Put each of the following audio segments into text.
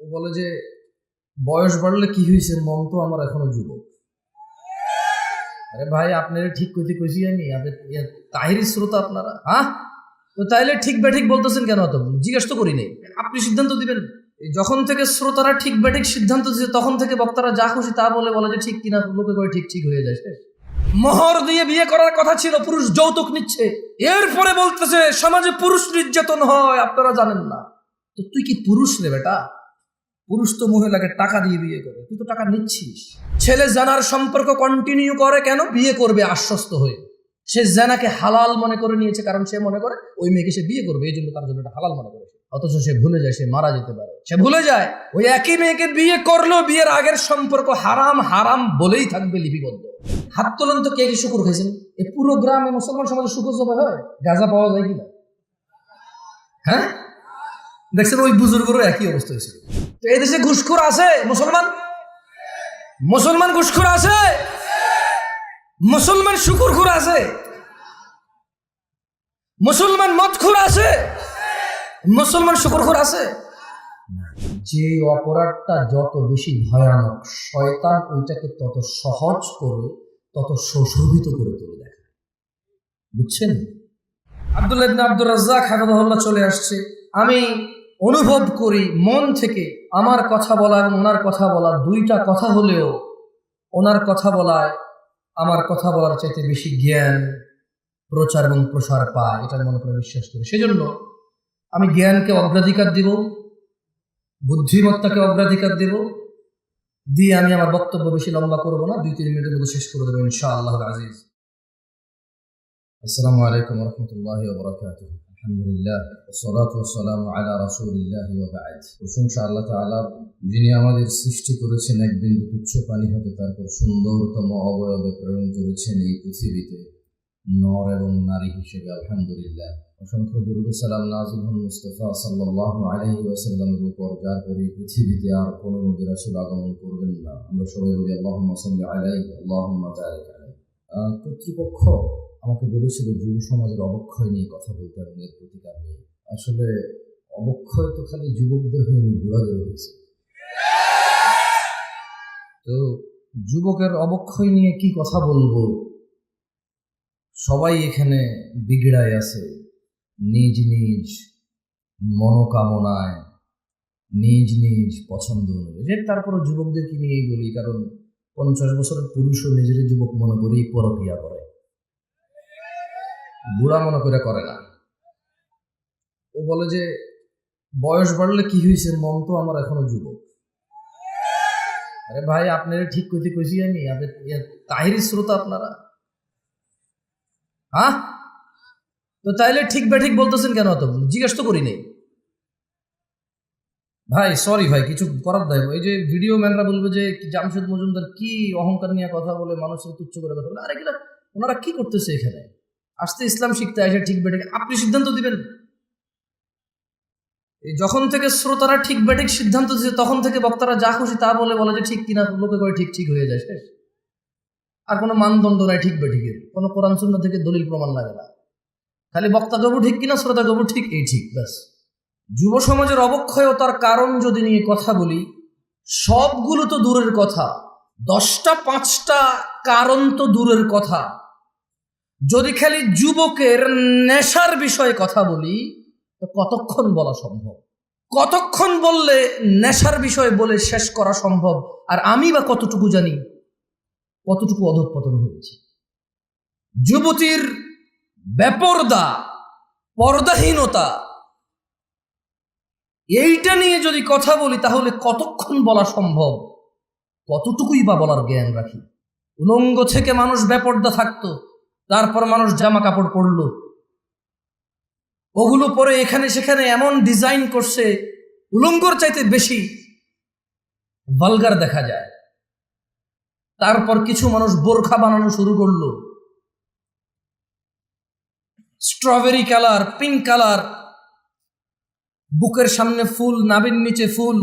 ও বলে যে বয়স বাড়লে কি হয়েছে, মন তো আমার এখনো যুবক। আরে ভাই, আপনারা ঠিক কইতে কইছি আমি, তাহিরি শ্রোতা আপনারা, হ্যাঁ? তো তাইলে ঠিক বেঠিক বলতেছেন কেন? তো জিজ্ঞেস তো করি নাই, আপনি সিদ্ধান্ত দিবেন। যখন থেকে শ্রোতারা ঠিক বেঠিক সিদ্ধান্ত দিচ্ছে, তখন থেকে বক্তারা যা খুশি তা বলে যে ঠিক কিনা, লোকে করে ঠিক ঠিক হয়ে যায়। মোহর দিয়ে বিয়ে করার কথা ছিল, পুরুষ যৌতুক নিচ্ছে, এরপরে বলতেছে সমাজে পুরুষ নির্যাতন হয়, আপনারা জানেন না। তো তুই কি পুরুষ রে বেটা? পুরুষ তো মহিলাকে টাকা দিয়ে বিয়ে করে, তুই তো টাকা নিচ্ছিস। ছেলে জানার সম্পর্ক কন্টিনিউ করে কেন? বিয়ে করবে আশ্বস্ত হয়ে। সে জানাকে হালাল মনে করে নিয়েছে, কারণ সে মনে করে ওই মেয়েকে সে বিয়ে করবে, এই জন্য তার জন্য এটা হালাল মনে করে। অথচ সে ভুলে যায় সে মারা যেতে পারে। সে ভুলে যায় ওই একই মেয়েকে বিয়ে করলো, বিয়ের আগের সম্পর্ক হারাম হারাম বলেই থাকবে লিপিবদ্ধ। হাত তোলেন তো, কে কি শুকুর খাইছেন? এই পুরো গ্রামে মুসলমান সমাজে শুকুর জবাই হয়? গাঁজা পাওয়া যায় কিনা? হ্যাঁ, দেখছেন ওই বুজুর্গেরও একই অবস্থা হয়েছিল। তো এই দেশে ঘুষখোর আছে মুসলমান? মুসলমান ঘুষখোর আছে? মুসলমান শুকুরখোর আছে? মুসলমান মদখোর আছে? মুসলমান শুকুরখোর আছে? যে অপরাধটা যত বেশি ভয়ানক, শয়তান ওইটাকে তত সহজ করে, তত সুশোভিত করে তুলে দেখায়। বুঝছেন? আব্দুল্লাহ ইবনে আব্দুর রাজ্জাক হাফিজাহুল্লাহ চলে আসছে। আমি অনুভব করি মন থেকে, আমার কথা বলা এবং ওনার কথা বলা দুইটা কথা হলেও ওনার কথা বলায় আমার কথা বলার চাইতে বেশি জ্ঞান প্রচার এবং প্রসার পায়, এটা মনে করে বিশ্বাস করি। সেজন্য আমি জ্ঞানকে অগ্রাধিকার দিব, বুদ্ধিমত্তাকে অগ্রাধিকার দেব, দিয়ে আমি আমার বক্তব্য বেশি লম্বা করবো না, 2-3 মিনিটের মধ্যে শেষ করে দেবো ইনশাআল্লাহ আজিজ। আসসালামু আলাইকুম ওয়া রাহমাতুল্লাহি ওয়া বারাকাতুহু। আলহামদুলিল্লাহ ওয়াসসালাতু ওয়াসসালামু আলা রাসূলিল্লাহি ওয়া বা'দ। প্রশংসা আল্লাহ তাআলার, যিনি আমাদের সৃষ্টি করেছেন এক বিন্দু তুচ্ছ পানি হতে, তারপর সুন্দরতম অবয়বে প্রেরণ করেছেন এই পৃথিবীতে নর এবং নারী হিসেবে। আলহামদুলিল্লাহ, অসংখ্য দুরূদ ও সালাম নাযিল হন মুস্তাফা সাল্লাল্লাহু আলাইহি ওয়াসাল্লামের উপর, যার পরে পৃথিবীতে আর কোনো নবী রাসূল আগমন করবেন না। আমরা সবাই বলি আল্লাহুম্মা সাল্লি আলাইহি আল্লাহুম্মা বারিক আলাইহি। কর্তৃপক্ষ আমাকে বলেছিল যুব সমাজের অবক্ষয় নিয়ে কথা বলতে এবং এর প্রতিকার নিয়ে। আসলে অবক্ষয় তো খালি যুবকদের হয়নি, বুড়াদের হয়েছে। তো যুবকের অবক্ষয় নিয়ে কি কথা বলবো? সবাই এখানে বিগড়ায় আছে, নিজ নিজ মনোকামনায়, নিজ নিজ পছন্দ অনুযায়ী। তারপরে যুবকদেরকে নিয়েই বলি, কারণ 50 বছরের পুরুষও নিজের যুবক মনে করেই পরক্রিয়া করে, বুড়া মনে করে না। ও বলে যে বয়স বাড়লে কি হয়েছে, মন তো আমার এখনো যুবক। আরে ভাই, আপনারা ঠিক কইতে কইছি আমি, তাহিরি শ্রোতা আপনারা, হ্যাঁ? তো তাইলে ঠিক বেঠিক বলতেছেন কেন? তো জিজ্ঞেস তো করি নাই ভাই, সরি ভাই, কিছু করার নাই। এই যে ভিডিও ম্যানরা বলবে যে জামশেদ মজুমদার কি অহংকার নিয়ে কথা বলে, মানুষের তুচ্ছ করে কথা বলে। আরে এগুলা ওনারা কি করতেছে এখানে? আসতে ইসলাম শিখতে আসে, ঠিক বেঠিক আপনি সিদ্ধান্ত দিবেন। যখন থেকে শ্রোতারা ঠিক বেঠিক সিদ্ধান্ত দিচ্ছে, তখন থেকে বক্তারা যা খুশি তা বলে যে ঠিক কিনা, লোকে করে ঠিক ঠিক হয়ে যায়। শেষ। আর কোনো মানদণ্ড নাই ঠিক বেঠিকের, কোনো কোরআন সুন্নাহ থেকে দলিল প্রমাণ লাগে না। খালি বক্তা গবু ঠিক কিনা, শ্রোতা গবু ঠিক, এই ঠিক, ব্যাস। যুব সমাজের অবক্ষয়তার কারণ যদি নিয়ে কথা বলি, সবগুলো তো দূরের কথা, 10টা 5টা কারণ তো দূরের কথা। যদি খালি যুবকের নেশার বিষয়ে কথা বলি, তো কতক্ষণ বলা সম্ভব? কতক্ষণ বললে নেশার বিষয় বলে শেষ করা সম্ভব? আর আমি বা কতটুকু জানি কতটুকু অধঃপতন হয়েছে। যুবতীর বেপরদা, পর্দাহীনতা, এইটা নিয়ে যদি কথা বলি, তাহলে কতক্ষণ বলা সম্ভব? কতটুকুই বা বলার জ্ঞান রাখি? উলঙ্গ থেকে মানুষ বেপরদা থাকতো, তারপর মানুষ জামা কাপড় পরলো, ওগুলো পরে এখানে সেখানে এমন ডিজাইন করছে, উলঙ্গর চাইতে বেশি ভালগার দেখা যায়। তারপর কিছু মানুষ বোরখা বানানো শুরু করলো, স্ট্রবেরি কালার, পিঙ্ক কালার, বুকের সামনে ফুল, নাভির নিচে ফুল,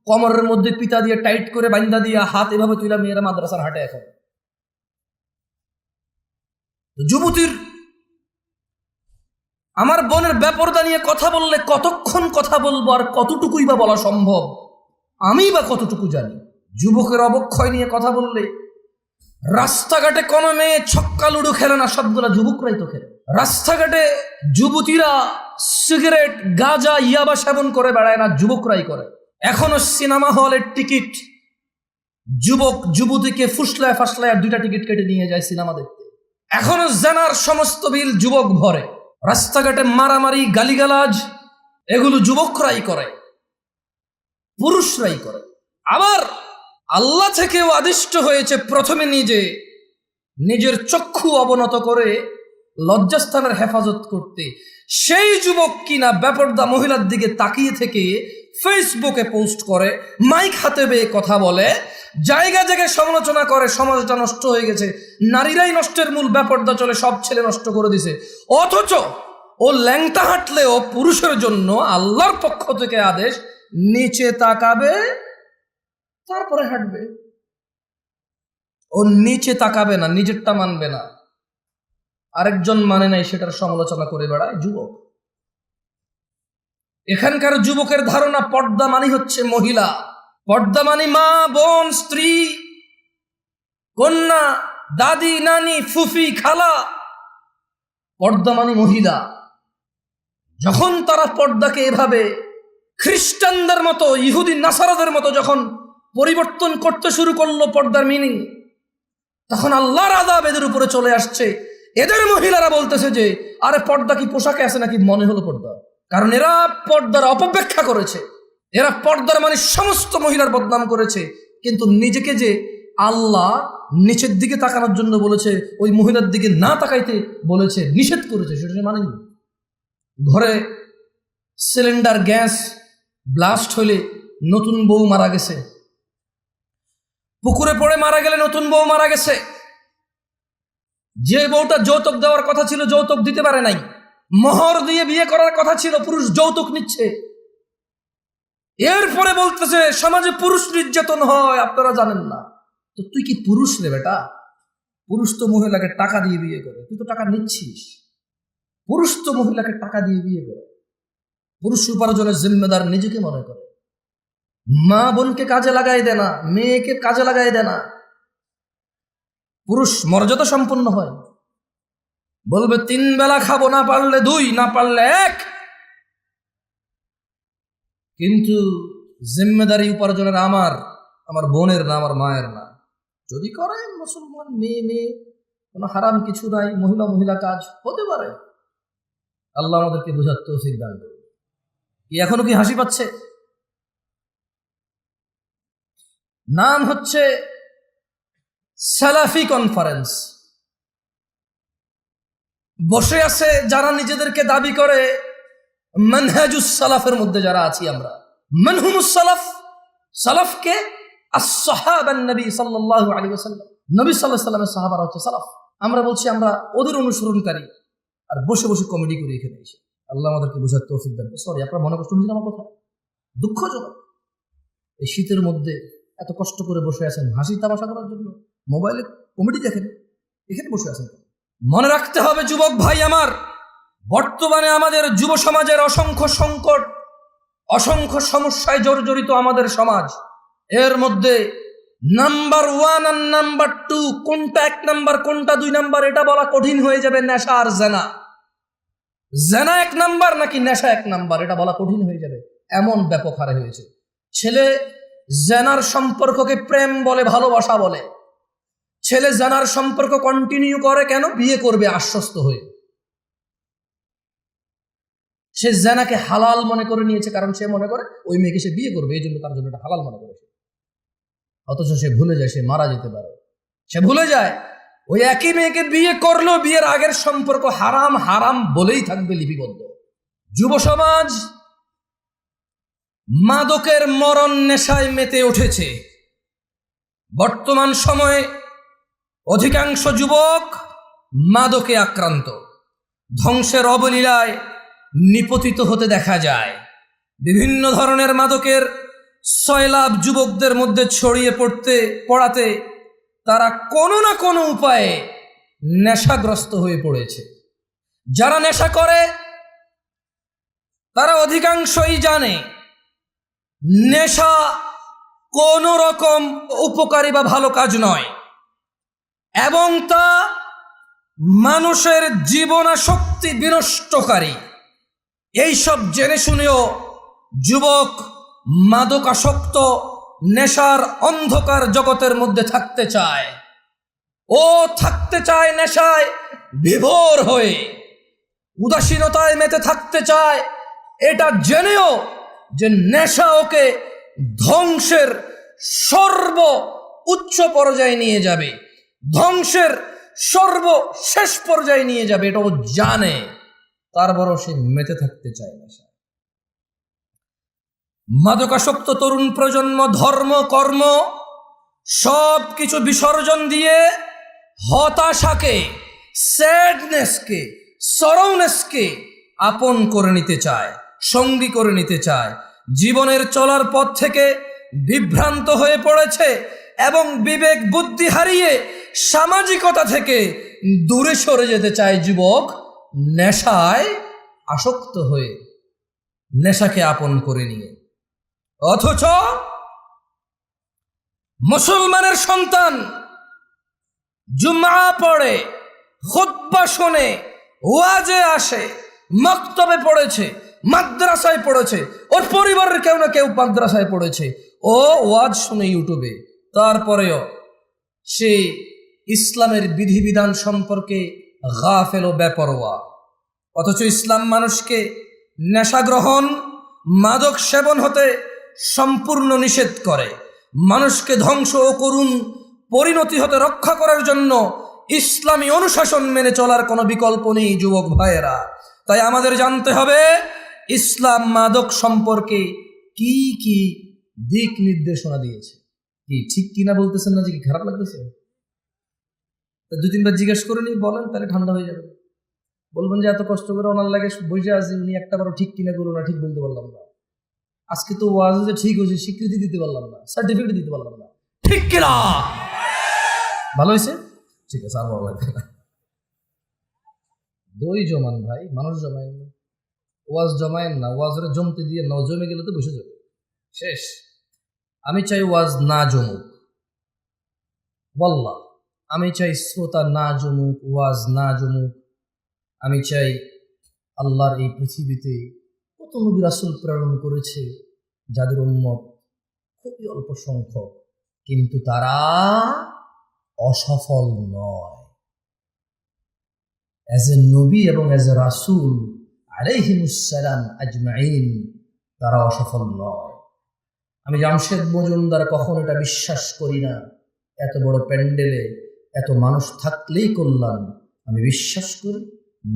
কোমরের মধ্যে পিতা দিয়ে টাইট করে বান্ধা দিয়ে হাত এভাবে তুইলা মেয়েরা মাদ্রাসার হাটে। এখন যুবতীর, আমার বোনের বেপরদা নিয়ে কথা বললে কতক্ষণ কথা বলবো, আর কতটুকুই বা বলা সম্ভব? আমি বা কতটুকু জানি? যুবকের অবক্ষয় নিয়ে কথা বললে রাস্তাঘাটে কোনো মেয়ে ছক্কা লুডো খেলে না, সবগুলা যুবকরাই তো খেলে। রাস্তাঘাটে যুবতীরা সিগারেট গাঁজা ইয়াবা সেবন করে বেড়ায় না, যুবকরাই করে। এখনো সিনেমা হলের টিকিট যুবক যুবতীকে ফুসলায় ফাসলায় 2টা টিকিট কেটে নিয়ে যায় সিনেমা দেখতে। এখনো জেনার সমস্ত বিল যুবক ভরে। রাস্তাঘাটে মারামারি গালিগালাজ এগুলো যুবকরাই করে, পুরুষরাই করে। আবার আল্লাহ থেকেও আদিষ্ট হয়েছে প্রথমে নিজের চক্ষু অবনত করে লজ্জাস্থানের হেফাজত করতে। সেই যুবক কিনা বেপরদা মহিলার দিকে তাকিয়ে থেকে ফেসবুকে পোস্ট করে, মাইক হাতে বেয়ে কথা বলে, জায়গা জায়গায় সমালোচনা করে, সমাজটা নষ্ট হয়ে গেছে, নারীরাই নষ্টের মূল, বেপরদা চলে, সব ছেলে নষ্ট করে দিছে। অথচ ও ল্যাংটা হাঁটলেও পুরুষের জন্য আল্লাহর পক্ষ থেকে আদেশ, নিচে তাকাবে তারপরে হাঁটবে। ও নিচে তাকাবে না, নিজেরটা মানবে না, আরেকজন মানে নাই সেটার সমালোচনা করে বেড়ায় যুবক। এখানকার যুবকের ধারণা পর্দা মানি হচ্ছে মহিলা, পর্দা মানি মা, বোন, স্ত্রী, কন্যা, দাদি, নানি, ফুফি, খালা। পর্দা মানি মহিলা। যখন তারা পর্দাকে এভাবে খ্রিস্টানদের মতো, ইহুদি নাসারাদের মতো যখন পরিবর্তন করতে শুরু করলো পর্দার মিনিং, তখন আল্লাহর আযাব এদের উপরে চলে আসছে। এদের মহিলারা বলতেছে যে আরে পর্দা কি পোশাকে আছে নাকি, মনে হলো পর্দা। কারণ এরা পর্দার অপব্যাখ্যা করেছে, এরা পর্দার মানে সমস্ত মহিলার বদনাম করেছে। কিন্তু নিজেকে যে আল্লাহ নিচের দিকে তাকানোর জন্য বলেছে, ওই মহিলার দিকে না তাকাইতে বলেছে, নিষেধ করেছে, সেটা সে মানেনি। ঘরে সিলিন্ডার গ্যাস ব্লাস্ট হলে নতুন বউ মারা গেছে, পুকুরে পড়ে মারা গেলে নতুন বউ মারা গেছে, যে বউটা যৌতুক দেওয়ার কথা ছিল যৌতুক দিতে পারে নাই, মোহর দিয়ে বিয়ে করার কথা ছিল পুরুষ যৌতুক নিচ্ছে। এরপরে বলতেছে সমাজে পুরুষ নির্যাতন হয়, আপনারা জানেন না। তো তুই কি পুরুষ রে বেটা? পুরুষ তো মহিলাকে টাকা দিয়ে বিয়ে করে, তুই তো টাকা নিচ্ছিস। পুরুষ তো মহিলাকে টাকা দিয়ে বিয়ে করে, পুরুষ উপার্জনের জিম্মেদার নিজেকে মনে করে। মা বোনকে কাজে লাগাই দেয় না, মেয়েকে কাজে লাগাই দেয় না। পুরুষ মর্যাদা সম্পন্ন হয়, বলবে 3 বেলা খাবো, না পারলে 2, না পারলে 1। কিন্তু জিম্মেদারি উপার্জনের আমার বোনের না, আমার মায়ের না। যদি করে মুসলমান মেয়ে, কোনো হারাম কিছু নাই, মহিলা কাজ হতে পারে। আল্লাহ আমাদেরকে বোঝার তৌফিক দান করুন। এখনো কি হাসি পাচ্ছে? নাম হচ্ছে সালাফি কনফারেন্স। বসে আছে যারা নিজেদেরকে দাবি করে মানহাজুস সালাফের মধ্যে যারা আছি আমরা। মানহুমুস সালাফ, সালাফকে as-সাহাবান নবী সাল্লাল্লাহু আলাইহি ওয়াসাল্লাম, নবী সাল্লাল্লাহু আলাইহি ওয়াসাল্লামের সাহাবারা হচ্ছে সালাফ। আমরা বলছি আমরা ওদের অনুসরণকারী, আর বসে বসে কমেডি করি এখানে এসে। আল্লাহ আমাদেরকে বোঝার তৌফিক দান। সরি, আপনারা মনে কষ্ট নিয়েছেন আমার কথা? দুঃখজনক। এই শীতের মধ্যে এত কষ্ট করে বসে আছেন হাসি তামাশা করার জন্য, মোবাইলে কমেডি দেখেন, এখানে বসে আছেন। মনে রাখতে হবে যুবক ভাই আমার, বর্তমানে আমাদের যুব সমাজের অসংখ্য সংকট, অসংখ্য সমস্যায় জর্জরিত আমাদের সমাজ। এর মধ্যে নাম্বার 1 আর নাম্বার 2, কোনটা 1 নাম্বার কোনটা 2 নাম্বার এটা বলা কঠিন হয়ে যাবে। নেশা আর জেনা, জেনা 1 নাম্বার নাকি নেশা 1 নাম্বার এটা বলা কঠিন হয়ে যাবে, এমন ব্যাপক হারে হয়েছে। ছেলে জেনার সম্পর্ককে প্রেম বলে, ভালোবাসা বলে। ছেলে জেনার সম্পর্ক কন্টিনিউ করে কেন? বিয়ে করবে আশ্বস্ত হয়ে। সে জেনাকে হালাল মনে করে নিয়েছে, কারণ সে মনে করে ওই মেয়েকে সে বিয়ে করবে, এই জন্য তার জন্য এটা হালাল মনে করেছে। অথচ সে ভুলে যায় সে মারা যেতে পারে। সে ভুলে যায় ওই একই মেয়েকে বিয়ে করলেও বিয়ের আগের সম্পর্ক হারাম হারাম বলেই থাকবে লিপিবদ্ধ। যুব সমাজ মাদকের মরণ নেশায় মেতে উঠেছে। বর্তমান সময়ে অধিকাংশ যুবক মাদকে আক্রান্ত, ধ্বংসের অবলীলায় নিপতিত হতে দেখা যায়। বিভিন্ন ধরনের মাদকের সয়লাভ যুবকদের মধ্যে ছড়িয়ে পড়াতে তারা কোনো না কোনো উপায়ে নেশাগ্রস্ত হয়ে পড়েছে। যারা নেশা করে তারা অধিকাংশই জানে নেশা কোন রকম উপকারী বা ভালো কাজ নয়, এবং তা মানুষের জীবনাশক্তি বিনষ্টকারী। এইসব জেনে শুনেও যুবক মাদকাসক্ত নেশার অন্ধকার জগতের মধ্যে থাকতে চায়। ও থাকতে চায় নেশায় বিভোর হয়ে, উদাসীনতায় মেতে থাকতে চায়, এটা জেনেও যে নেশা ওকে ধ্বংসের সর্ব উচ্চ পর্যায়ে নিয়ে যাবে, ধ্বংসের সর্বশেষ পর্যায়ে নিয়ে যাবে, এটা ও জানে, তারপরও সে মেতে থাকতে চায় নেশা। মাদকাসক্ত তরুণ প্রজন্ম ধর্ম কর্ম সব কিছু বিসর্জন দিয়ে হতাশাকে, স্যাডনেসকে, সরৌনেসকে আপন করে নিতে চায়, সঙ্গী করে নিতে চায়। জীবনের চলার পথ থেকে বিভ্রান্ত হয়ে পড়েছে এবং বিবেক বুদ্ধি হারিয়ে সামাজিকতা থেকে দূরে সরে যেতে চায় যুবক, নেশায় আসক্ত হয়ে, নেশাকে আপন করে নিয়ে। অথচ মুসলমানের সন্তান জুমআ পড়ে, খুতবা শোনে, ওয়াজে আসে, মক্তবে পড়েছে, মাদ্রাসায় পড়েছে, ওর পরিবারের কেউ না কেউ মাদ্রাসায় পড়েছে, ও ওয়াজ শুনে ইউটিউবে, তারপরেও সে ইসলামের বিধিবিধান সম্পর্কে গাফেল ও বেপরোয়া। অথচ ইসলাম মানুষকে নেশা গ্রহণ, মাদক সেবন হতে সম্পূর্ণ নিষেধ করে। মানুষকে ধ্বংস ও করুণ পরিণতি হতে রক্ষা করার জন্য ইসলামী অনুশাসন মেনে চলার কোনো বিকল্প নেই যুবক ভাইয়েরা। তাই আমাদের জানতে হবে ইসলাম মাদক সম্পর্কে কি কি দিক নির্দেশনা দিয়েছে। কি ঠিক কিনা বলতেছেন না, যে কি খারাপ লাগতেছে? দুই তিনবার জিজ্ঞেস করে নি, বলেন, তাহলে ঠান্ডা হয়ে যাবে। বলবেন যে এত কষ্ট করে ওনার লাগে বসে আছি, উনি একটা বারো ঠিক কিনা করুন না, ঠিক বলতে পারলাম না। আজকে তো ওয়াজ যে ঠিক হয়েছে স্বীকৃতি দিতে পারলাম না, সার্টিফিকেট দিতে পারলাম না, ঠিক কিনা? ভালো হয়েছে, ঠিক আছে, আর ভালো লাগবে না। দই জমান ভাই, মানুষ জমায়েন না, ওয়াজ জমায়েন না, ওয়াজরে জমতে দিয়ে না, জমে গেলে তো বসে যাবে, শেষ। আমি চাই ওয়াজ না জমুক, ওয়াল্লাহ আমি চাই শ্রোতা না জমুক, ওয়াজ না জমুক। আমি চাই আল্লাহর এই পৃথিবীতে কত নবী রাসূল প্রেরণ করেছে, যাদের উম্মত খুবই অল্প সংখ্যক, কিন্তু তারা অসফল নয়। অ্যাজ এ নবী এবং অ্যাজ এ রাসূল আলাইহিমুসসালাম আজমাইন, তারা অসফল নয়। আমি জামশেদ মজুমদার কখন এটা বিশ্বাস করি না, এত বড় প্যান্ডেলে এত মানুষ থাকলেই কল্যাণ। আমি বিশ্বাস করি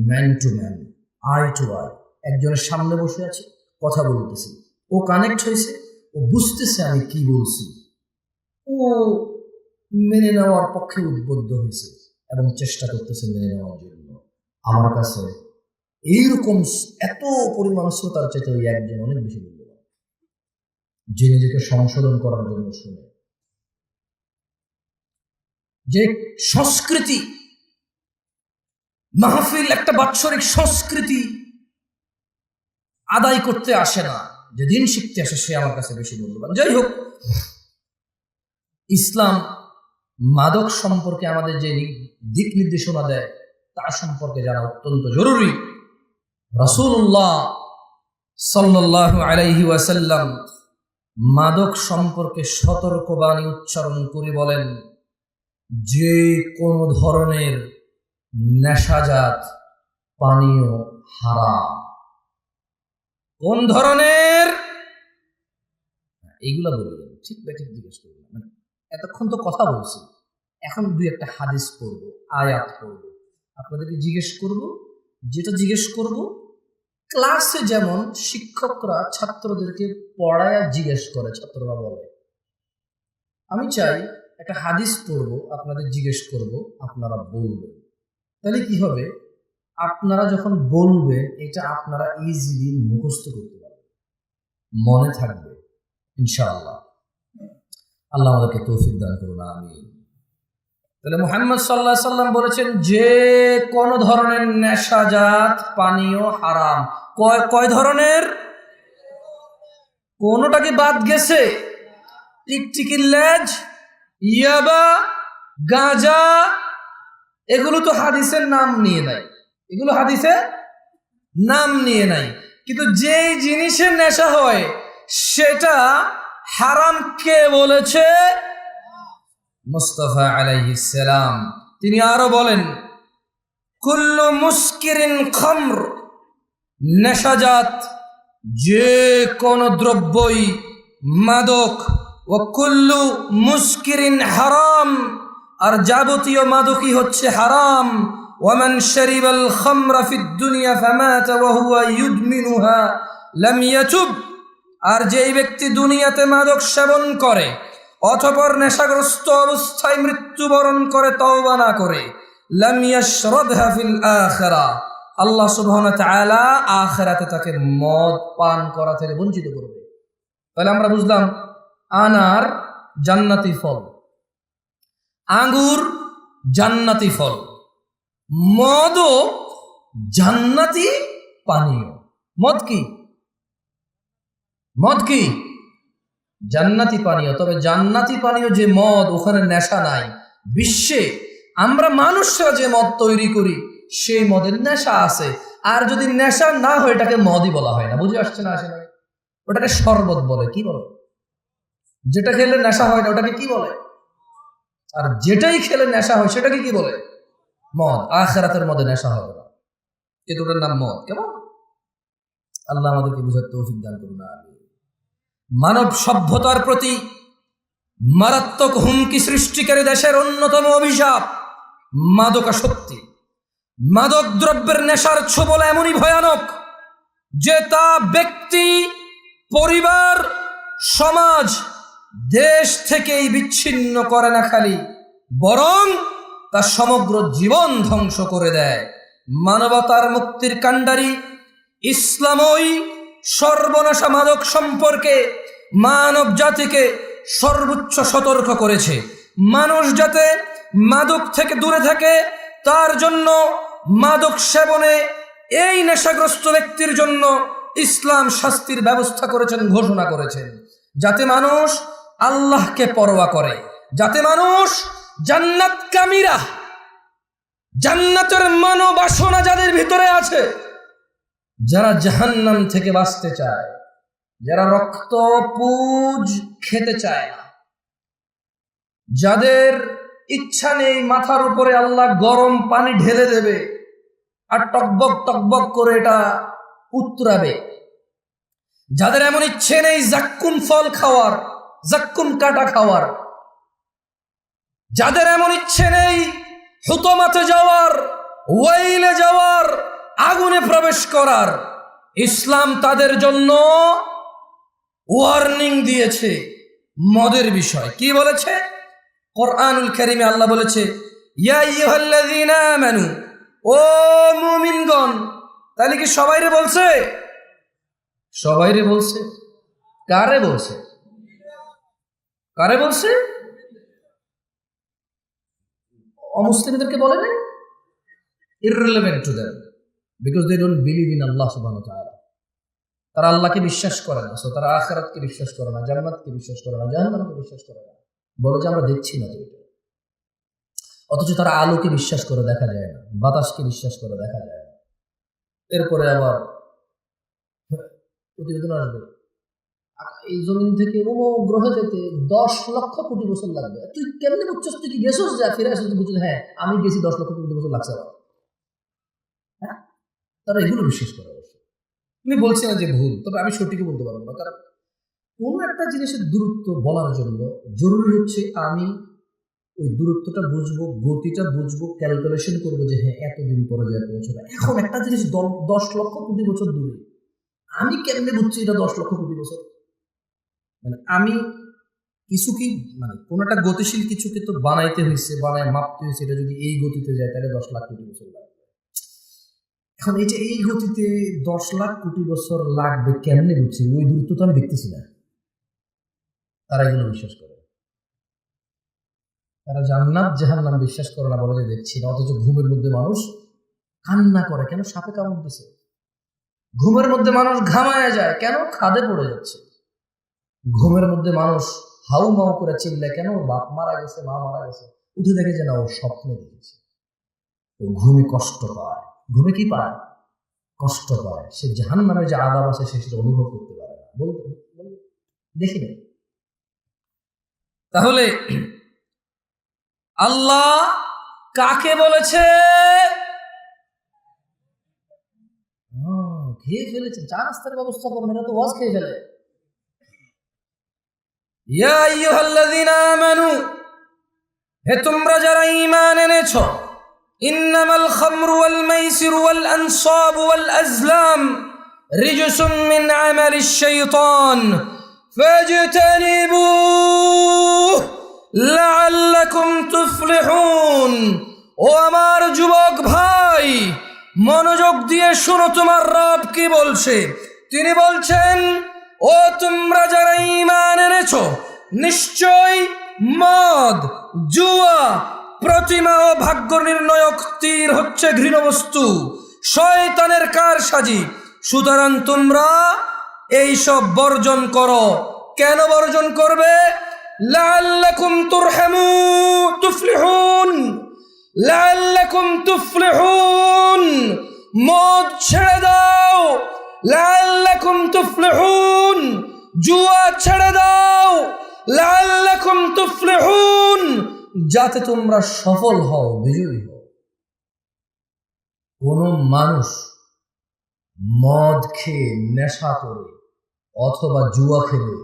man to man, eye to eye, একজনের সামনে বসে আছে, কথা বলতেছি, ও কানেক্ট হয়েছে, ও বুঝতেছে আমি কি বলছি, ও মেনে নেওয়ার পক্ষে উদ্বুদ্ধ হয়েছে এবং চেষ্টা করতেছে মেনে নেওয়ার জন্য। আমার কাছে এইরকম এত পরিমাণ শ্রোতার চাইতে ওই একজন অনেক বেশি মূল্যবান, যে নিজেকে সংশোধন করার জন্য শুনে। যে সংস্কৃতি মাহফিল একটা বাৎসরিক সংস্কৃতি আদায় করতে আসে না, যে দিন শিখতে আসে, সে আমার কাছে বেশি মূল্যবান। যাই হোক, ইসলাম মাদক সম্পর্কে আমাদের যে দিক নির্দেশনা দেয় তার সম্পর্কে জানা অত্যন্ত জরুরি। রাসূলুল্লাহ সাল্লাল্লাহু আলাইহি ওয়াসাল্লাম মাদক সম্পর্কে সতর্কবাণী উচ্চারণ করে বলেন, যে কোনো ধরনের নেশাজাত পানীয় হারাম। কোন ধরনের? এইগুলা বলবেন, ঠিক বা ঠিক জিজ্ঞেস করবেন। মানে এতক্ষণ তো কথা বলছি, এখন দুই একটা হাদিস পড়ব, আয়াত পড়ব, আপনাদেরকে জিজ্ঞেস করব। যেটা জিজ্ঞেস করব ক্লাসে যেমন শিক্ষকরা ছাত্রদেরকে পড়ায় জিজ্ঞেস করে, ছাত্ররা বলে, আমি চাই একটা হাদিস পড়ব, আপনাদের জিজ্ঞেস করব, আপনারা বলবেন। তাহলে কি হবে? আপনারা যখন বলবেন এটা আপনারা ইজিলি মুখস্থ করতে পারবেন, মনে থাকবে ইনশাআল্লাহ। আল্লাহ আমাদেরকে তৌফিক দান করুন, আমিন। তাহলে মুহাম্মদ সাল্লাল্লাহু আলাইহি সাল্লাম বলেছেন যে কোন ধরনের নেশাজাত পানীয় হারাম। কয় ধরনের? কোনটা কি বাদ গেছে? টিকটিকির লেজ, ইয়াবা, গাঁজা, এগুলো তো হাদিসের নাম নিয়ে নাই, এগুলো হাদিসে নাম নিয়ে নাই। কিন্তু যেই জিনিসের নেশা হয় সেটা হারাম কে বলেছে? মুস্তাফা আলাইহিস সালাম। তিনি আরো বলেন, কুল্লু মুস্কিরিন খামর, নেশাজাত যে কোন দ্রব্যই মাদক, ও কুল্লু মুস্কিরিন হারাম, আর যাবতীয় মাদকই হচ্ছে হারাম। ওয়ামান শারিবাল খামরা ফিদ দুনিয়া ফামাতা ওয়া হুয়া ইউদমিনুহা লাম ইয়াতুব, আর যেই ব্যক্তি দুনিয়াতে মাদক সেবন করে অতঃপর নেশাগ্রস্ত অবস্থায় মৃত্যুবরণ করে তওবা না করে, লাম ইয়াশরাবহা ফিল আখিরাহ, আল্লাহ সুবহানাহু ওয়া তাআলা আখিরাতে তাকে মদ পান করা থেকে বঞ্চিত করবে। তাহলে আমরা বুঝলাম আনার জান্নাতি ফল, আঙ্গুর জান্নাতি ফল, মদও জান্নাতি পানীয়। মদ কি? মদ কি? জান্নাতি পানীয়। তবে জান্নাতি পানীয় যে মদ, ওখানে নেশা নাই। বিশ্বে আমরা মানুষরা যে মদ তৈরি করি সেই মদের নেশা আছে, আর যদি নেশা না হয় এটাকে মদই বলা হয় না। বুঝে আসছে না? আসে না? ওটাকে শরবত বলে। কি বলে? যেটা খেলে নেশা হয় না ওটাকে কি বলে? আর যেটাই খেলে নেশা হয় সেটাকে কি বলে? মদ। আখিরাতের মধ্যে নেশা হবে না, কিন্তু ওটার নাম মদ। কেমন? আল্লাহ আমাদেরকে বুঝার তৌফিক দান করুন। মানব সভ্যতার প্রতি মারাত্মক হুমকি সৃষ্টিকারী দেশের অন্যতম অভিশাপ মাদকাসক্তি। মাদক দ্রব্যের নেশার ছোবল এমনই ভয়ানক যে তা ব্যক্তি, পরিবার, সমাজ, দেশ থেকেই বিচ্ছিন্ন করে না খালি, বরং তা সমগ্র জীবন ধ্বংস করে দেয়। মানবতার মুক্তির কাণ্ডারি ইসলামই সর্বনাশা মাদক সম্পর্কে মানব জাতিকে সর্বোচ্চ সতর্ক করেছে। মানুষ যাতে মাদক থেকে দূরে থাকে তার জন্য মাদক সেবনে এই নেশাগ্রস্ত ব্যক্তির জন্য ইসলাম শাস্তির ব্যবস্থা করেছেন, ঘোষণা করেছেন, যাতে মানুষ আল্লাহকে পরোয়া করে, যাতে মানুষ জান্নাতকামীরা, জান্নাতের মনোবাসনা যাদের ভিতরে আছে, যারা জাহান্নাম থেকে বাঁচতে চায়, যারা রক্ত পুজ খেতে চায় না, যাদের ইচ্ছা নেই মাথার উপরে আল্লাহ গরম পানি ঢেলে দেবে আর টকবক টকবক করে এটা উতরাবে, যাদের এমন ইচ্ছে নেই জাক্কুম ফল খাওয়ার, জাক্কুম কাটা খাওয়ার, যাদের এমন ইচ্ছে নেই হুতমাতে যাওয়ার, ওয়াইলে যাওয়ার, আগুনে প্রবেশ করার, ইসলাম তাদের জন্য ওয়ার্নিং দিয়েছে মদের বিষয়। কি বলেছে? কোরআনুল কারীমে আল্লাহ বলেছে, ইয়া আইয়ুহাল্লাযীনা আমানু, ও মুমিনগণ। তাহলে কি সবাইরে বলছে? সবাইরে বলছে। কারে বলছে? কারে বলছে? অমুসলিমদেরকে বলে নাই? irrelevant to them because they don't believe in Allah subhanahu wa ta'ala. তারা আল্লাহকে বিশ্বাস করে না, সো তারা আখিরাতকে বিশ্বাস করে না, জান্নাতকে বিশ্বাস করে না, জাহান্নামকে বিশ্বাস করে না। বলে যে আমরা দেখছি না তো এটা। অথচ তারা আলোকে বিশ্বাস করে দেখা যায় না, বাতাসকে বিশ্বাস করে দেখা যায় না। এরপরে আবার প্রতিবেদন আসবে, এই জমিন থেকে অমুক গ্রহে যেতে 10 লক্ষ কোটি বছর লাগবে। তুই কেমনে বুঝছস? তুই কি গেছস? যা ফিরে আসছিস বুঝলি, হ্যাঁ আমি গেছি 10 লক্ষ কোটি বছর লাগছে। হ্যাঁ, তারা এগুলো বিশ্বাস করে। অবশ্য আমি বলছি না যে ভুল, তবে আমি সঠিকই বলতে পারবো না, কারণ কোনো একটা জিনিসের দূরত্ব বলার জন্য জরুরি হচ্ছে আমি ওই দূরত্বটা বুঝবো, গতিটা বুঝবো, ক্যালকুলেশন করবো যে হ্যাঁ এতদিন পরে যায় পৌঁছবে। এখন একটা জিনিস 10 লক্ষ কোটি বছর দূরে, আমি কেমনে বুঝছি এটা 10 লক্ষ কোটি বছর? মানে আমি কিছু কি, মানে কোন একটা গতিশীল কিছুকে তো বানাইতে হয়েছে, বানায় মাপতে হয়েছে, এটা যদি এই গতিতে যায় তাহলে 10 লাখ কোটি বছর লাগবে। এখন এই যে এই গতিতে 10 লাখ কোটি বছর লাগবে কেমনে বুঝছি? ওই দূরত্ব তো আমি দেখতেছি না। তারা এগুলো বিশ্বাস করে। তারা জান্নাত জাহান্নাম বিশ্বাস করে না, বলে যে দেখছি না। অথচ ঘুমের মধ্যে মানুষ কান্না করে, কেন? সাপে কামড় দিছে। ঘুমের মধ্যে মানুষ ঘামায়া যায়, কেন? খাদে পড়ে যাচ্ছে। ঘুমের মধ্যে মানুষ হাউ মাউ করে চিল্লায়, কেন? বাপ মারা গেছে, মা মারা গেছে। উঠে দেখে যে না, ও স্বপ্নে দেখেছে। ও ঘুমে কষ্ট পায়। ঘুমে কি পায়? কষ্ট পায়। সে জাহান্নামে যে আযাব আছে সে সেটা অনুভব করতে পারে না। দেখি না। তাহলে আল্লাহ কাকে বলেছে? খেয়ে ফেলেছেন, চা নাস্তার ব্যবস্থা করবেন, এটা তো ওয়াজ খেয়ে ফেলে। ইয়া আইয়ুহাল্লাযীনা আমানু, হে তোমরা যারা ঈমান এনেছো, ইন্নামাল খামরু ওয়াল মাইসিরু ওয়াল আনসাবু ওয়াল আজলাম রিজসুম মিন আমালিশ শাইতান ফাজতানিবুহু লাআল্লাকুম তুফলিহুন। ও আমার যুবক ভাই, মনোযোগ দিয়ে শোনো, তোমার রব কি বলছে। তিনি বলছেন, ও তোমরা যারা ঈমান এনেছো, নিশ্চয় মদ, জুয়া, প্রতিমা ও ভাগ্য নির্ণয়ক তীর হচ্ছে ঘৃণ বস্তু, শয়তানের কারসাজি। সুতরাং তোমরা এইসব বর্জন করো। কেন বর্জন করবে? লাআল্লাকুম তুফলিহুন, লাআল্লাকুম তুফলিহুন। মদ ছেড়ে দাও, লাআল্লাকুম তুফলিহুন। জুয়া ছেড়ে দাও, লাআল্লাকুম তুফলিহুন, যাতে তোমরা সফল হও, বিজয়ী হও। কোন মানুষ মদ খেয়ে, নেশা করে অথবা জুয়া খেলে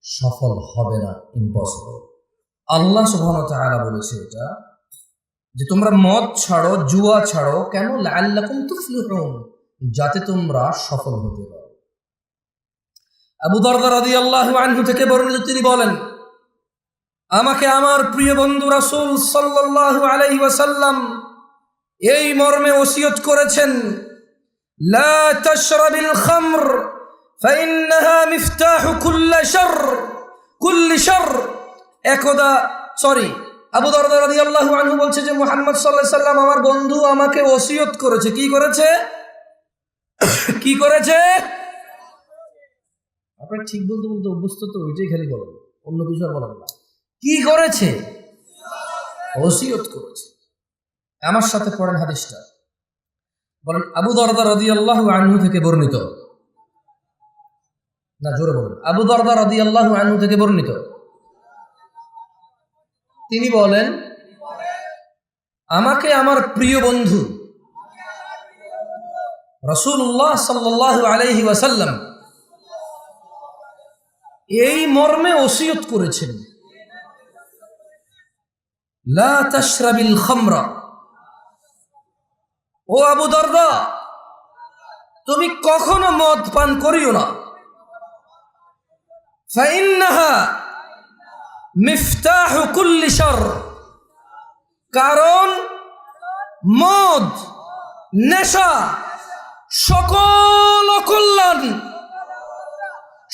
সফল হবে না, ইম্পসিবল। আল্লাহ সুবহানাহু ওয়া তাআলা বলেছে এটা, যে তোমরা মদ ছাড়ো, জুয়া ছাড়ো। কেন? লাআল্লাকুম তুফলিহুন, যাতে তোমরা সফল হতে পারো। আবু দারদা রাদিয়াল্লাহু আনহু থেকে বর্ণিত, তিনি বলেন, আমাকে আমার প্রিয় বন্ধু রাসূল সাল্লাল্লাহু আলাইহি ওয়াসাল্লাম এই মর্মে ওসিয়ত করেছেন, লা তাশরাবিল খামর ফাইন্নাহা মিফতাহু কুল্লি শার। আবু দারদা রাদিয়াল্লাহু আনহু বলছে যে মুহাম্মদ সাল্লাল্লাহু আলাইহি ওয়াসাল্লাম, আমার বন্ধু, আমাকে ওসিয়ত করেছে। কি করেছে? কি করেছে? আপনারা ঠিক বলতে বলতে অভ্যস্ত তো, ওইটাই খালি বলেন, অন্য কিছু আর বলেন না। কি করেছে? ওসিয়ত করেছে। আমার সাথে পড়েন হাদিসটা। বলেন, আবু দারদা রাদিয়াল্লাহু আনহু থেকে বর্ণিত। না, জোরে বলেন। আবু দারদা রাদিয়াল্লাহু আনহু থেকে বর্ণিত। তিনি বলেন, আমাকে আমার প্রিয় বন্ধু রাসূলুল্লাহ সাল্লাল্লাহু আলাইহি ওয়াসাল্লাম এই মর্মে ওসিয়ত করেছেন, লা তাশরাবিল খামরা। ও আবু দারদা, তুমি কখনো মদ পান করিও না। ফাইন্নাহা মিফতাহু কুল্লি শার, কারণ মদ, নেশা সকল অকল্যাণ,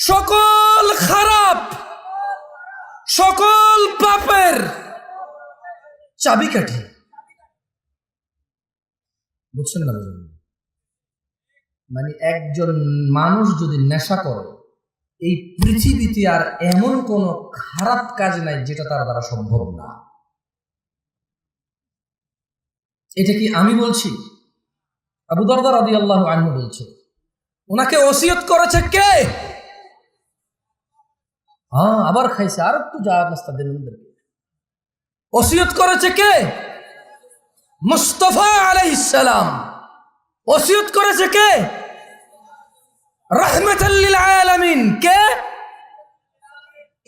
সকল খারাপ, সকল পাপের চাবিকাঠি। বুঝছেন না? মানে একজন মানুষ যদি নেশা করে, এই পৃথিবীতে আর এমন কোন খারাপ কাজ নাই যেটা তার দ্বারা সম্ভব না। এটা কি আমি বলছি? আবু দারদা রাদিয়াল্লাহু আনহু বলছে। ওনাকে ওসিয়ত করেছে কে? আবার খাইছে, আর একটু যা নাস্তা দেন। ওসিয়ত করেছে কে? মুস্তাফা আলাইহিস সালাম। ওসিয়ত করেছে কে? রাহমাতাল লিল আলামিন। কে?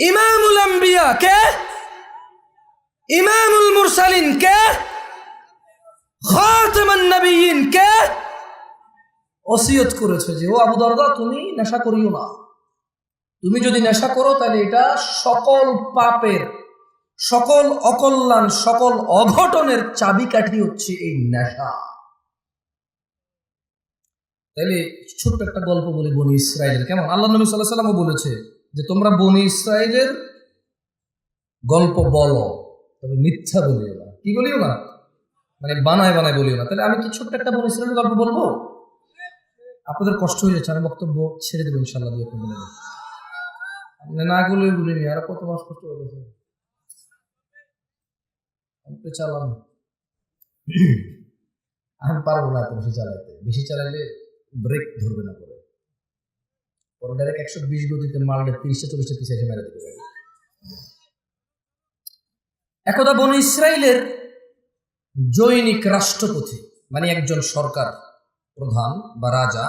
ইমামুল আম্বিয়া। কে? ইমামুল মুরসালিন। কে? খাতামান নবিয়্যিন। কে? ওসিয়ত করেছে যে, ও আবু দারদা, তুমি নেশা করিও না। তুমি যদি নেশা করো তাহলে এটা সকল পাপের, সকল অকল্যাণ, সকল অঘটনের চাবিকাঠি হচ্ছে এই নেশা। তাইলে ছোট্ট একটা গল্প বলি বনি ইসরাইলের। কেমন? আল্লাহ নবী সাল্লাল্লাহু আলাইহি ওয়াসাল্লাম বলেছে যে তোমরা বনি ইসরাইলের গল্প বলো, তবে মিথ্যা বলিও না। কি বলিও না? মানে বানায় বানায় বলিও না। তাহলে আমি কি ছোট্ট একটা বনি ইসরাইলের গল্প বলবো? আপনাদের কষ্ট হয়ে যাচ্ছে, আমি বক্তব্য ছেড়ে দেবো ইনশাআল্লাহ। আপনি না গুলো গুলিনি, আর কত মাস কষ্ট করেছে আপনি চালান। আমি পারবো না এত বেশি চালাইতে, বেশি চালাইলে ব্রেক ধরবে না, পরে পরে ডাইরেক্ট 120 গতিতে মারলে 30-40 পিছিয়ে এসে মেরে দেবে। একদা বনী ইসরাইলের জৈনিক রাষ্ট্রপতি, মানে একজন সরকার প্রধান বা রাজা,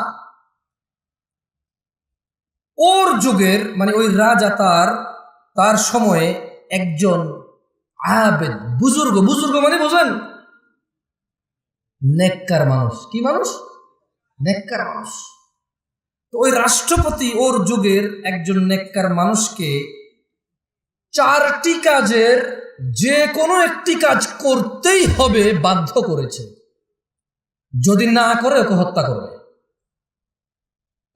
ওর যুগের মানে ওই রাজা তার সময়ে একজন আবেদ, বুজুর্গ, বুজুর্গ মানে বোঝেন নেককার মানুষ। কি মানুষ? নেককার মানুষ। তো ওই রাষ্ট্রপতি ওর যুগের একজন নেককার মানুষকে 4টি কাজের যে কোনো একটি কাজ করতেই হবে বাধ্য করেছে, যদি না করে ওকে হত্যা করবে।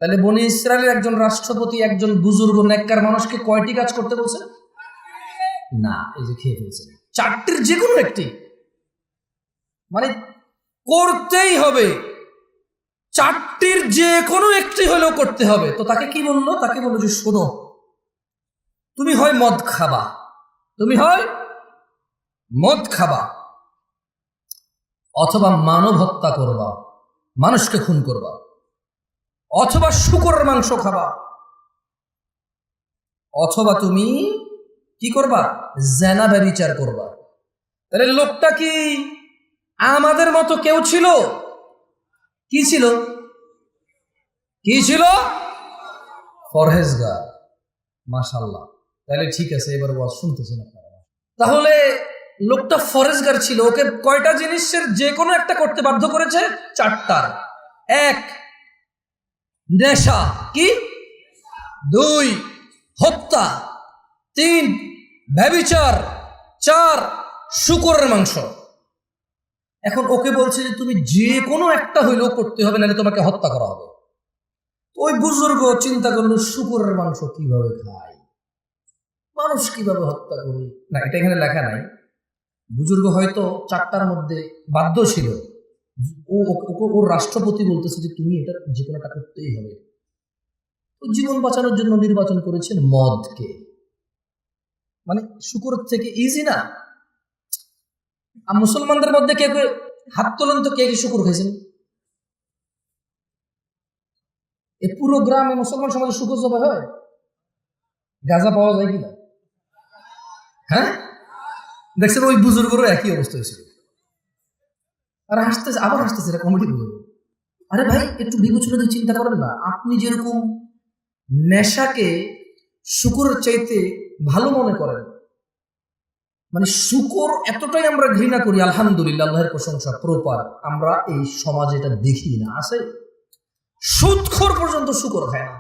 তাহলে বনী ইসরায়েলের একজন রাষ্ট্রপতি একজন বুজুর্গ নেককার মানুষকে কয়টি কাজ করতে বলছে? না, এই যে খেয়ে ফেলছে 4টির যে কোনো একটি, মানে করতেই হবে, 4টির যে কোনো একটি হলেও করতে হবে। তো তাকে কি বললো? তাকে বললো যে শোনো, তুমি হয় মদ খাবা, তুমি হয় মদ খাবা, অথবা মানব হত্যা করবা, মানুষকে খুন করবা, অথবা শূকরের মাংস খাবা, অথবা তুমি কি করবা? জেনা ব্যভিচার করবা। তাহলে লোকটা কি আমাদের মতো কেউ ছিল? কি ছিল? কি ছিল? ফরহেজগার। মাশাআল্লাহ। তাহলে ঠিক আছে, এবার ওয়াজ শুনতেছেন আপনারা। তাহলে লোকটা ফরেজগার ছিল, ওকে কয়টা জিনিসের যে কোনো একটা করতে বাধ্য করেছে? 4টার। 1 নেশা, কি? 2 হত্যা, 3 ব্যভিচার, 4 শূকরের মাংস। এখন ওকে বলছে যে তুমি যে কোনো একটা হইলেও করতে হবে, নাহলে তোমাকে হত্যা করা হবে। ওই বুজুর্গ চিন্তা করলো শূকরের মাংস কিভাবে খায়, মানুষ কিভাবে হত্যা করি। না, এটা এখানে লেখা নাই। বুজুর্গ হয়তো 4টার মধ্যে বাধ্য ছিল। ওর রাষ্ট্রপতি বলতেছে যে তুমি এটা যে কোনো একটা করতেই হবে। তো জীবন বাঁচানোর জন্য নির্বাচন করেছেন মদকে, মানে শূকরের থেকে ইজি না। আর মুসলমানদের মধ্যে কে কে হাত তোলেন তো, কে কে শূকর খেয়েছেন? এই পুরো গ্রামে মুসলমান সমাজে শূকর জবাই হয়? গাঁজা পাওয়া যায় কিনা? হ্যাঁ, দেখছেন ওই বুজুর্গরও একই অবস্থা হয়েছিল। আর হাসতেছে, আবার হাসতেছে, এটা কমেডি বুজুর্গ। আরে ভাই, একটু বিবেচনা দিয়ে চিন্তা করেন না। আপনি যেরকম নেশাকে শূকরের চাইতে ভালো মনে করেন, মানে শূকর এতটাই আমরা ঘৃণা করি, আলহামদুলিল্লাহ, আল্লাহর প্রশংসা, প্রপার আমরা এই সমাজে এটা দেখি না। আছে সুদখোর পর্যন্ত শূকর খায় না।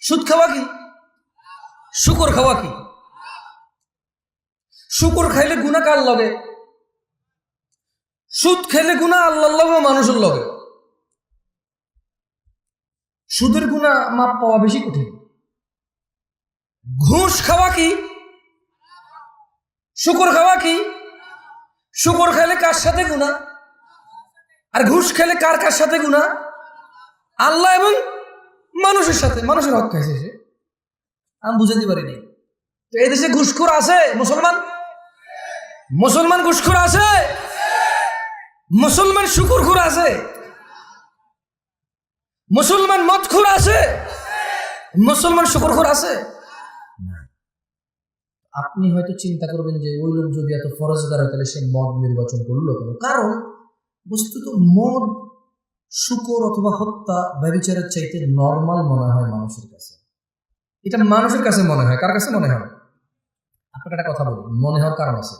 সুদ খাওয়া কি? শূকর খাওয়া কি? শূকর খাইলে গুনাহ কার লগে? সুদ খেলে গুনাহ আল্লাহর লগে, মানুষের লগে। সুদের গুনাহ মাপ পাওয়া বেশি কঠিন। ঘুষ খাওয়া কি? শূকর খাওয়া কি? শূকর খেলে কার সাথে গুনাহ, আর ঘুষ খেলে কার কার সাথে গুনাহ? আল্লাহ এবং মানুষের সাথে। মানুষের হক খাইছে সে, আমি বুঝাতে পারিনি। তো এই দেশে ঘুষখোর আছে? মুসলমান ঘুষখোর আছে? মুসলমান শূকরখোর আছে? মুসলমান মদখোর আছে? মুসলমান শূকরখোর আছে? আপনি হয়তো চিন্তা করবেন যে ওই লোক যদি এত ফরজগার হয় তাহলে সে মদ নির্বাচন করলো কেন? কারণ বস্তুত মদ, শূকর অথবা হত্যা, ব্যভিচারের চাইতে নর্মাল মনে হয় মানুষের কাছে। এটা মানুষের কাছে মনে হয়। কার কাছে মনে হয়? আপনাকে একটা কথা বলি, মনে হওয়ার কারণ আছে।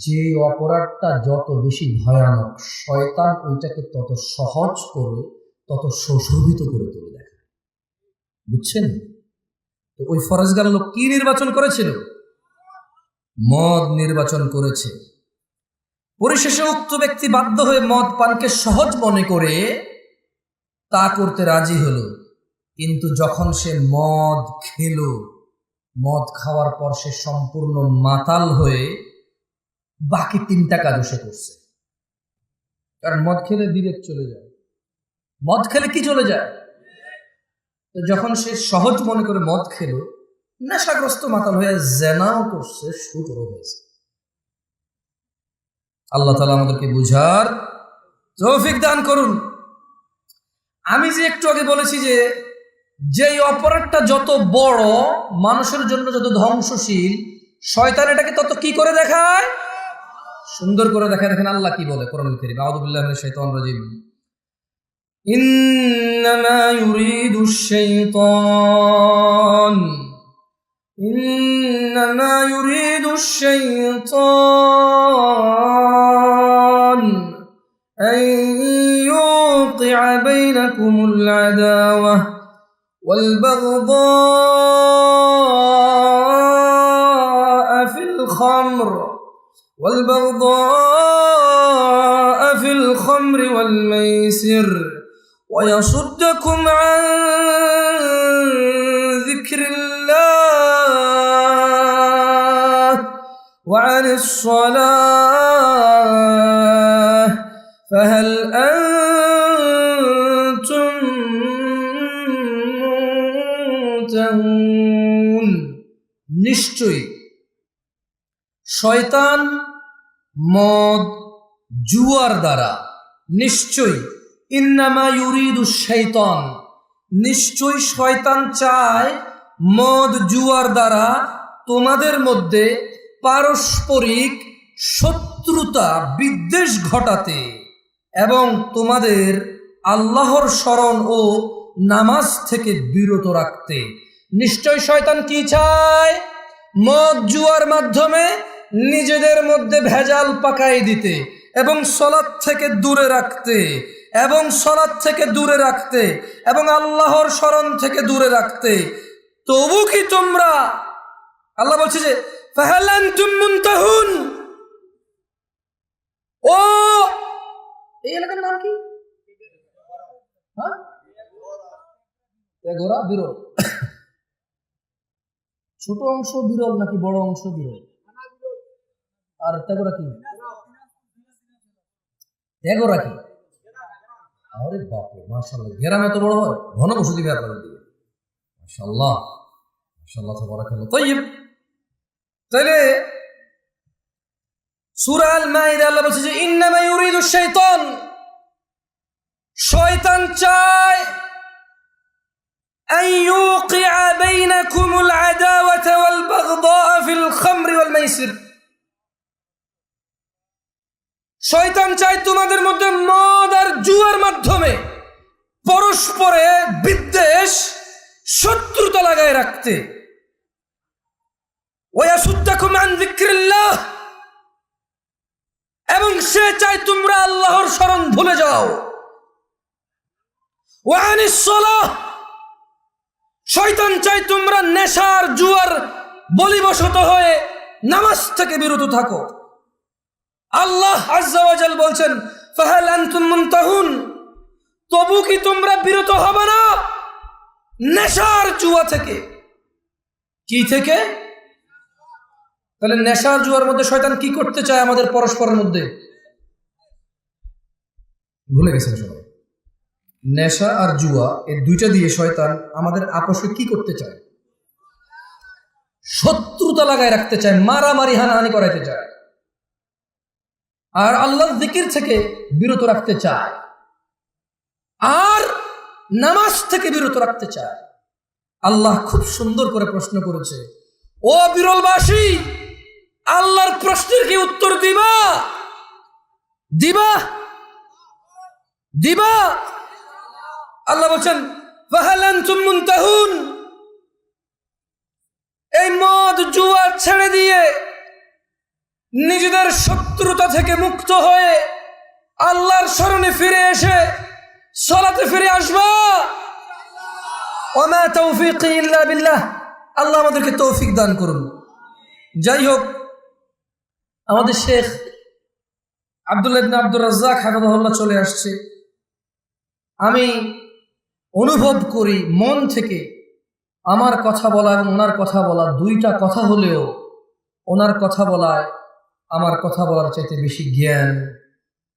যে অপরাধটা যত বেশি ভয়ানক, শয়তান ওইটাকে তত সহজ করে, তত সুশোভিত করে তুলে দেখায়। বুঝছেন? তো ওই ফরজগার লোক কি নির্বাচন করেছিল? মদ নির্বাচন করেছে। পরিশেষে উক্ত ব্যক্তি বাধ্য হয়ে মদ পানকে সহজ মনে করে তা করতে রাজি হলো। কিন্তু যখন সে মদ খেল, মদ খাওয়ার পর সে সম্পূর্ণ মাতাল হয়ে বাকি 3টা কাজও সে করছে। কারণ মদ খেলে বিবেক চলে যায়। মদ খেলে কি চলে যায়? তো যখন সে সহজ মনে করে মদ খেলো, নেশাগ্রস্ত মাতাল হয়ে জেনাও করছে, শুরু হয়েছে। আল্লাহ তাআলা আমাদেরকে বুঝার তৌফিক দান করুন। আমি যে একটু আগে বলেছি যে যেই অপরাধটা যত বড়, মানুষের জন্য যত ধ্বংসশীল, শয়তান এটাকে তত কি করে দেখায়, সুন্দর করে দেখায়। দেখেন আল্লাহ কি বলে কোরআনুল কারীম, আউযু বিল্লাহি মিনাশ শাইতানির রাজীম। ইন্নামা ইউরিদুশ শাইতান إنما يريد الشيطان أن يوقع بينكم العداوة والبغضاء في الخمر والميسر ويصدكم عن ذكر الله وعن الصلاة فهل أنتم منتهون। নিশ্চয়ই শয়তান মদ জুয়ার দ্বারা, নিশ্চয়ই ইন্নামা ইউরিদুশ শাইতান, নিশ্চয়ই শয়তান চায় মদ জুয়ার দ্বারা তোমাদের মধ্যে পারস্পরিক শত্রুতা বিদ্বেষ ঘটাতে এবং তোমাদের আল্লাহর স্মরণ ও নামাজ থেকে বিরত রাখতে। নিশ্চয় শয়তান কি চায়? মদ জুয়ার মাধ্যমে নিজেদের মধ্যে ভেজাল পাকাই দিতে এবং সলাত থেকে দূরে রাখতে এবং আল্লাহর স্মরণ থেকে দূরে রাখতে। তবু কি তোমরা, আল্লাহ বলছে যে ফাহাল আনতুম মুনতাহুন, ও এই এলাকার নাম কি? তেঘরা বিরল। ছোট অংশ বিরল নাকি বড় অংশ বিরল? আর তেঘরা কি? তেঘরা কি? আরে বাপরে, মাশাআল্লাহ, গ্রামে এত বড় হয়, ঘন বসতি দিবে আপনাদের দিকে। মাশাআল্লাহ মাশাআল্লাহ তাবারাকাল্লাহ। তাইয়্যিব, তাহলে সূরা আল মাইদা আল্লাহ বলছে যে ইন্নামা ইউরিদুশ শাইতান, শয়তান চায় আন ইউকিআ বাইনাকুমুল আদাওয়াতা ওয়াল বাগদাআ ফিল খামরি ওয়াল মাইসির, শয়তান চায় তোমাদের মধ্যে মদ আর জুয়ার মাধ্যমে পরস্পরে বিদ্বেষ শত্রুতা লাগায় রাখতে। ওয়াসুদ্দাকুম আন যিকরিল্লাহ, এবং সে চায় তোমরা আল্লাহর স্মরণ ভুলে যাও। ওয়া আনিস সালাহ, শয়তান চায় তোমরা নেশার জুয়ার বলিবশত হয়ে নামাজ থেকে বিরত থাকো। আল্লাহ আযজা ওয়া জাল বলছেন ফাহাল আনতুম মুনতাহুন, তবু কি তোমরা বিরত হবে না নেশার জুয়া থেকে? কি থেকে? তাহলে নেশার জুয়ার মধ্যে শয়তান কি করতে চায় আমাদের পরস্পরের মধ্যে? ভুলে গেছেন সবাই? নেশা আর জুয়া, এই দুইটা দিয়ে শয়তান আমাদের আপোষে কি করতে চায়? শত্রুতা লাগায় রাখতে চায়, মারামারি হানাহানি করাইতে চায়, আর আল্লাহর জিকির থেকে বিরত রাখতে চায়, আর নামাজ থেকে বিরত রাখতে চায়। আল্লাহ খুব সুন্দর করে প্রশ্ন করেছে, ও বিরলবাসী, আল্লাহর প্রশ্নের কি উত্তর দিবা? দিবা? দিবা? আল্লাহ বলছেন ফাহাল আনতুম মুনতাহুন, এই মদ জুয়া ছেড়ে দিয়ে নিজেদের শত্রুতা থেকে মুক্ত হয়ে আল্লাহর স্মরণে ফিরে এসে সালাতে ফিরে আসবা। ওয়া মা তাওফীকি ইল্লা বিল্লাহ, আল্লাহ আমাদেরকে তৌফিক দান করুন। যাই হোক, আমাদের শেখ আব্দুল্লাহ ইবনে আব্দুর রাজ্জাক হাফিজাহুল্লাহ চলে আসছে। আমি অনুভব করি মন থেকে আমার কথা বলা এবং ওনার কথা বলা দুইটা কথা হলেও ওনার কথা বলায় আমার কথা বলার চাইতে বেশি জ্ঞান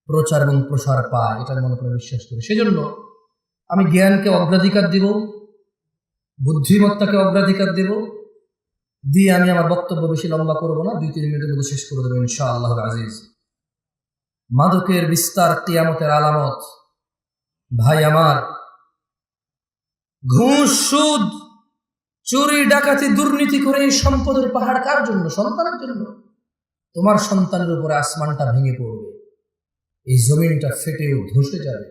প্রচার এবং প্রসার পায়, এটা মনে করে বিশ্বাস করি। সেজন্য আমি জ্ঞানকে অগ্রাধিকার দিব বুদ্ধিমত্তাকে অগ্রাধিকার দেব, দিয়ে আমি আমার বক্তব্য বেশি লম্বা করব না, 2-3 মিনিটের মধ্যে শেষ করে দেবো ইনশাআল্লাহ আজিজ। মাদকের বিস্তার কিয়ামতের আলামত। ভাই আমার, ঘুষ, সুদ, চুরি, ডাকাতি, দুর্নীতি করে এই সম্পদের পাহাড় কার জন্য? সন্তানের জন্য। তোমার সন্তানের উপরে আসমানটা ভেঙে পড়বে, এই জমিনটা ফেটে ধসে যাবে।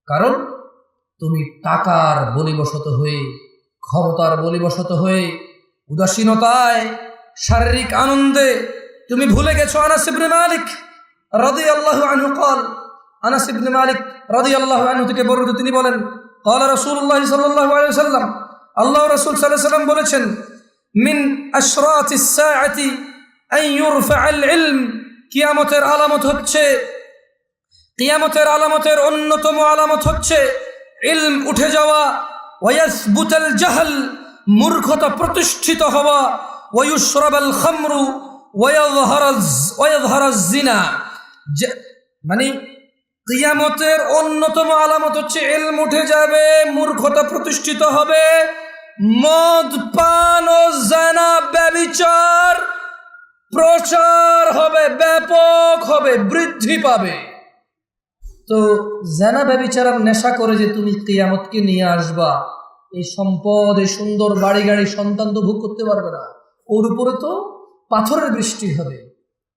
কারণ তুমি টাকার বলিবশত হয়ে, ক্ষমতার বলিবশত হয়ে, উদাসীনতায়, শারীরিক আনন্দে তুমি ভুলে গেছো আনাস ইবনে মালিক রাদিয়াল্লাহু আনহু قال, আনাস ইবনে মালিক রাদিয়াল্লাহু আনহু থেকে বর্ণিত, তিনি বলেন قال রাসূলুল্লাহ সাল্লাল্লাহু আলাইহি ওয়াসাল্লাম, আল্লাহর রাসূল সাল্লাল্লাহু আলাইহি ওয়াসাল্লাম বলেছেন, মিন আশরাতিস সাআতি আন ইউরফাআল ইলম, কিয়ামতের আলামত হচ্ছে, কিয়ামতের আলামতের অন্যতম আলামত হচ্ছে ইলম উঠে যাওয়া, ওয়ায়াসবুতাল জাহল, মূর্খতা প্রতিষ্ঠিত হওয়া, ওয়ায়ুশরাবাল খামরু ওয়ায়াযহারাজ জিনা, মানে কিয়ামতের অন্যতম আলামত হচ্ছে ইলম উঠে যাবে, মূর্খতা প্রতিষ্ঠিত হবে, মদ পান ও জিনা ব্যভিচার প্রচার হবে, ব্যাপক হবে, বৃদ্ধি পাবে। তো জিনা ব্যভিচার আর নেশা করে যে তুমি কিয়ামতকে নিয়ে আসবা, এই সম্পদ, এই সুন্দর বাড়ি গাড়ি, সন্তান তো ভোগ করতে পারবে না। ওর উপরে তো পাথরের বৃষ্টি হবে,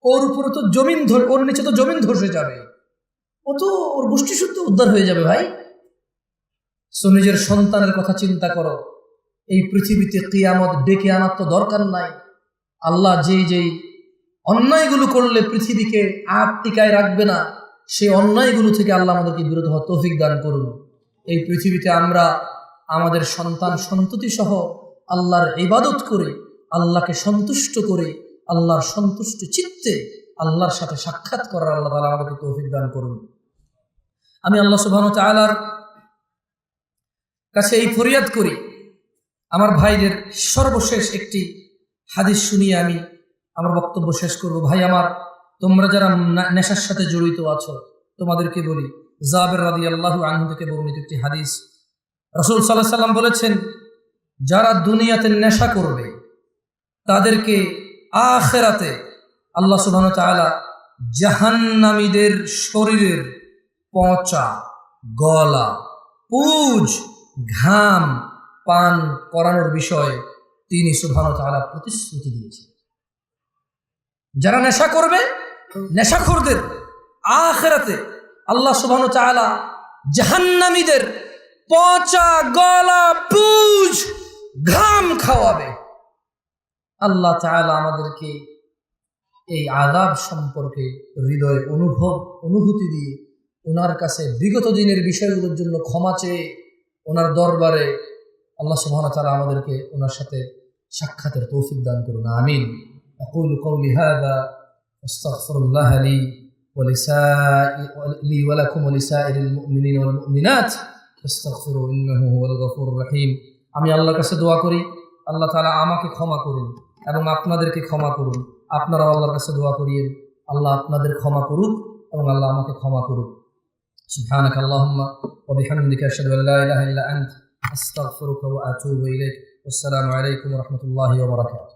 ওর উপরে তো জমিন, ওর নিচে তো জমিন ধসে যাবে, ও তো ওর গোষ্ঠী শুদ্ধ উদ্ধার হয়ে যাবে। ভাই, সো নিজের সন্তানের কথা চিন্তা করো। এই পৃথিবীতে কিয়ামত ডেকে আনার তো দরকার নাই। আল্লাহ যেই অন্যায়গুলো করলে পৃথিবীকে আর টিকায় রাখবে না, সেই অন্যায়গুলো থেকে আল্লাহ আমাদেরকে বিরত হওয়ার তৌফিক দান করুন। এই পৃথিবীতে আমরা আমাদের সন্তান সন্ততি সহ আল্লাহর ইবাদত করে, আল্লাহকে সন্তুষ্ট করে, আল্লাহর সন্তুষ্ট চিত্তে আল্লাহর সাথে সাক্ষাৎ করার আল্লাহ তাআলা আমাদেরকে তৌফিক দান করুন। আমি আল্লাহ সুবহানাহু ওয়া তাআলার কাছে এই ফরিয়াদ করি, আমার ভাইদের সর্বশেষ একটি হাদিস শুনিয়ে আমি আমার বক্তব্য শেষ করব। ভাই আমার, তোমরা যারা নেশার সাথে জড়িত আছো, তোমাদেরকে বলি, জাবের রাদিয়াল্লাহু আনহু থেকে বর্ণিত একটি হাদিস, রাসূল সাল্লাল্লাহু আলাইহি ওয়াসাল্লাম বলেছেন, যারা দুনিয়াতে নেশা করবে তাদেরকে আখিরাতে আল্লাহ সুবহানাহু ওয়া তাআলা জাহান্নামীদের শরীরের পচা, গলা, পুজ, ঘাম পান করানোর বিষয়ে তিনি সুবহানাহু ওয়া তাআলা প্রতিশ্রুতি দিয়েছেন। যারা নেশা করবে, নেশাখোরদের আখিরাতে আল্লাহ সুবহানাহু ওয়া তাআলা জাহান্নামীদের পচা, গলা, পুজ, ঘাম খাওয়াবে। আল্লাহ তাআলা আমাদেরকে এই আযাব সম্পর্কে হৃদয়ে অনুভূতি দিয়ে ওনার কাছে বিগত দিনের বিষয়গুলোর জন্য ক্ষমা চেয়ে ওনার দরবারে আল্লাহ সুবহানাহু ওয়া তাআলা আমাদেরকে ওনার সাথে সাক্ষাতের তৌফিক দান করুন। আমিন। আকুলু কওলি হাযা আস্তাগফিরুল্লাহ লি ওয়া লাকুম ওয়া লিসাইরিল মুমিনিনা ওয়াল মুমিনাত ফাস্তাগফিরু ইন্নাহু হুয়াল গফুরুর রহিম। আমি আল্লাহর কাছে দোয়া করি, আল্লাহ তাআলা আমাকে ক্ষমা করুন এবং আপনাদেরকে ক্ষমা করুন। আপনারাও আল্লাহর কাছে দোয়া করিয়েন, আল্লাহ আপনাদের ক্ষমা করুক এবং আল্লাহ আমাকে ক্ষমা করুক। সুবহানাকা আল্লাহুম্মা ওয়া বিহামদিকা আশহাদু আল্লা ইলাহা ইল্লা আনতা আস্তাগফিরুকা ওয়া আতুবু ইলাইক। আসসালামু আলাইকুম ওয়া রাহমাতুল্লাহি ওয়া বারাকাতুহু।